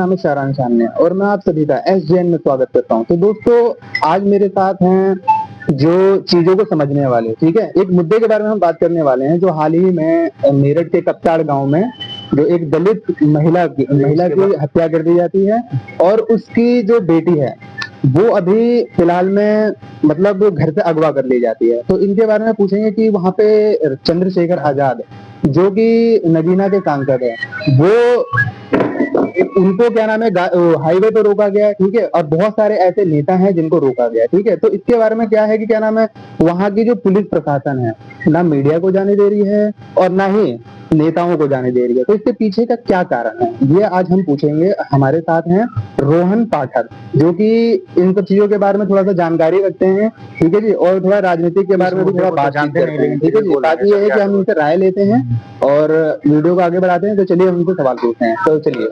नाम है सारांश सामने और मैं आप सभी का SJN में स्वागत करता हूं। तो दोस्तों आज मेरे साथ हैं जो चीजों को समझने वाले, ठीक है। एक मुद्दे के बारे में हम बात करने वाले हैं जो हाल ही में मेरठ के कप्ताड़ गांव में जो एक दलित महिला की हत्या कर दी जाती है और उसकी जो बेटी है वो अभी फिलहाल में मतलब घर से अगवा कर ली जाती है। तो इनके बारे में पूछेंगे कि वहाँ पे चंद्रशेखर आजाद जो कि नगीना के सांसद है, वो उनको क्या नाम है हाईवे पे रोका गया है, ठीक है। और बहुत सारे ऐसे नेता हैं जिनको रोका गया है, ठीक है। तो इसके बारे में क्या है कि क्या नाम है वहाँ की जो पुलिस प्रशासन है ना मीडिया को जाने दे रही है और ना ही नेताओं को जाने दे रही है। तो इसके पीछे का क्या कारण है ये आज हम पूछेंगे। हमारे साथ हैं रोहन पाठक जो कि इन सब चीजों के बारे में थोड़ा सा जानकारी रखते हैं, ठीक है जी, और थोड़ा राजनीति के बारे में भी थोड़ा बात जानते हैं, ठीक है जी। बात ये है कि हम उनसे राय लेते हैं और वीडियो को आगे बढ़ाते हैं। तो चलिए हम उनसे सवाल पूछते हैं। तो चलिए,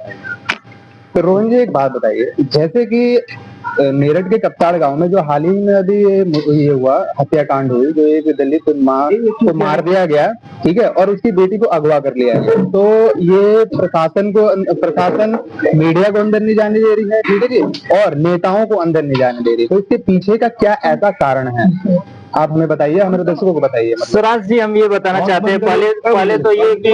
तो रोहन जी एक बात बताइए, जैसे कि मेरठ के कप्ताड़ गांव में जो हाल ही में अभी ये हुआ हत्याकांड हुई, जो एक दलित माँ को मार दिया गया, ठीक है, और उसकी बेटी को अगवा कर लिया गया। तो ये प्रशासन मीडिया को अंदर नहीं जाने दे रही है, ठीक है जी, और नेताओं को अंदर नहीं जाने दे रही। तो इसके पीछे का क्या ऐसा कारण है आप हमें बताइए, हमारे दर्शकों को बताइए। सुराज जी हम ये बताना चाहते हैं पहले तो ये कि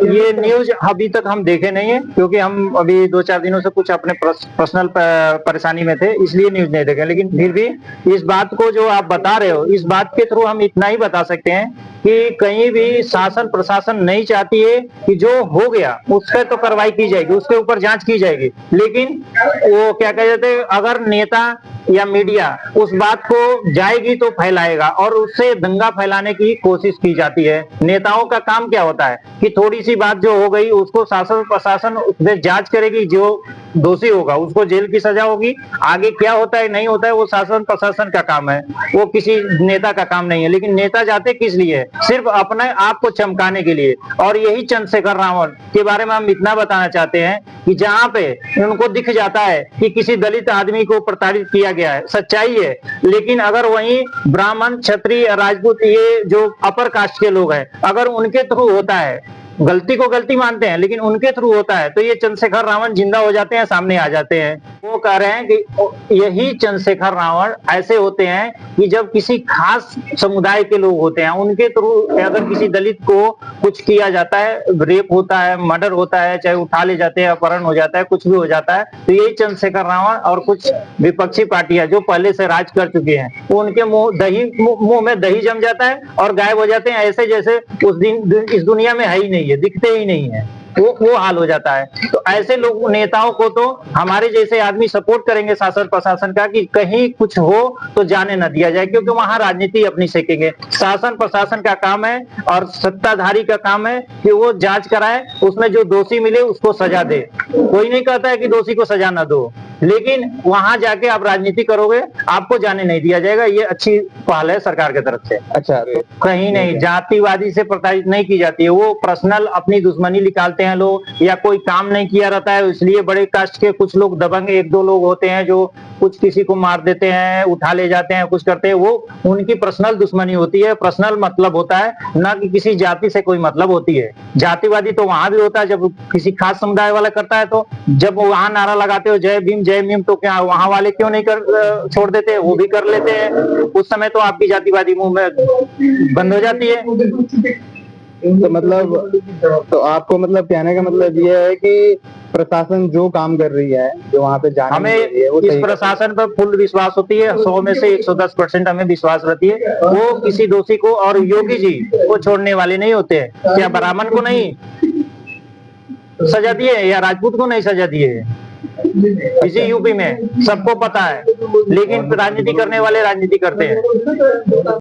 ये न्यूज अभी तक हम देखे नहीं है क्योंकि हम अभी 2-4 दिनों से कुछ अपने पर्सनल परेशानी में थे, इसलिए न्यूज नहीं देखे। लेकिन फिर भी इस बात को जो आप बता रहे हो, इस बात के थ्रू हम इतना ही बता सकते हैं कि कहीं भी शासन प्रशासन नहीं चाहती है कि जो हो गया उसके तो कार्रवाई की जाएगी, उसके ऊपर जांच की जाएगी। लेकिन वो क्या कहते हैं, अगर नेता या मीडिया उस बात को जाएगी तो फैलाएगा और उससे दंगा फैलाने की कोशिश की जाती है। नेताओं का काम क्या होता है कि थोड़ी सी बात जो हो गई उसको शासन प्रशासन उसमें जांच करेगी, जो दोषी होगा उसको जेल की सजा होगी। आगे क्या होता है नहीं होता है वो शासन प्रशासन का काम है, वो किसी नेता का काम नहीं है। लेकिन नेता जाते किस लिए? सिर्फ अपने आप को चमकाने के लिए। और यही चंद्रशेखर रावण के बारे में हम इतना बताना चाहते हैं कि जहां पे उनको दिख जाता है कि किसी दलित आदमी को प्रताड़ित किया गया है, सच्चाई है, लेकिन अगर वहीं ब्राह्मण क्षत्रिय राजपूत ये जो अपर कास्ट के लोग हैं अगर उनके थ्रू होता है, गलती को गलती मानते हैं लेकिन उनके थ्रू होता है, तो ये चंद्रशेखर रावण जिंदा हो जाते हैं, सामने आ जाते हैं। वो कह रहे हैं कि यही चंद्रशेखर रावण ऐसे होते हैं कि जब किसी खास समुदाय के लोग होते हैं उनके थ्रू अगर किसी दलित को कुछ किया जाता है, रेप होता है, मर्डर होता है, चाहे उठा ले जाते हैं, अपहरण हो जाता है, कुछ भी हो जाता है, तो यही चंद्रशेखर रावण और कुछ विपक्षी पार्टियां जो पहले से राज कर चुके हैं वो उनके मुंह में दही जम जाता है और गायब हो जाते हैं, ऐसे जैसे उस दिन इस दुनिया में है ही नहीं है, दिखते ही नहीं है, वो हाल हो जाता है। तो ऐसे लोग नेताओं को तो हमारे जैसे आदमी सपोर्ट करेंगे शासन प्रशासन का कि कहीं कुछ हो तो जाने न दिया जाए, क्योंकि वहां राजनीति अपनी सीखेंगे। शासन प्रशासन का काम है और सत्ताधारी का काम है कि वो जांच कराए, उसमें जो दोषी मिले उसको सजा दे। कोई नहीं कहता है कि दोषी को सजा न दो, लेकिन वहां जाके आप राजनीति करोगे आपको जाने नहीं दिया जाएगा। ये अच्छी पहल है सरकार की तरफ से। अच्छा, तो कहीं नहीं जातिवादी से प्रताड़ित नहीं की जाती है, वो पर्सनल अपनी दुश्मनी निकालते हैं लोग, या कोई काम नहीं किया रहता है इसलिए बड़े कास्ट के कुछ लोग दबंग 1-2 लोग होते हैं जो कुछ किसी को मार देते हैं, उठा ले जाते हैं, कुछ करते हैं, वो उनकी पर्सनल दुश्मनी होती है, पर्सनल मतलब होता है, ना कि किसी जाति से कोई मतलब होती है। जातिवादी तो वहां भी होता है जब किसी खास समुदाय वाला करता है, तो जब वहां नारा लगाते हो जय भीम जय भीम, तो क्या वहां वाले क्यों नहीं कर छोड़ देते, वो भी कर लेते हैं। उस समय तो आपकी जातिवादी मुंह में बंद हो जाती है। तो मतलब तो आपको मतलब कहने का मतलब ये है कि प्रशासन जो काम कर रही है, जो वहाँ पे जाने हमें इस प्रशासन पर फुल विश्वास होती है, 100 में से 110% हमें विश्वास रहती है। वो किसी दोषी को, और योगी जी को छोड़ने वाले नहीं होते हैं। क्या ब्राह्मण को नहीं सजा दिए या राजपूत को नहीं सजा दिए इसी यूपी में? सबको पता है, लेकिन राजनीति करने वाले राजनीति करते हैं।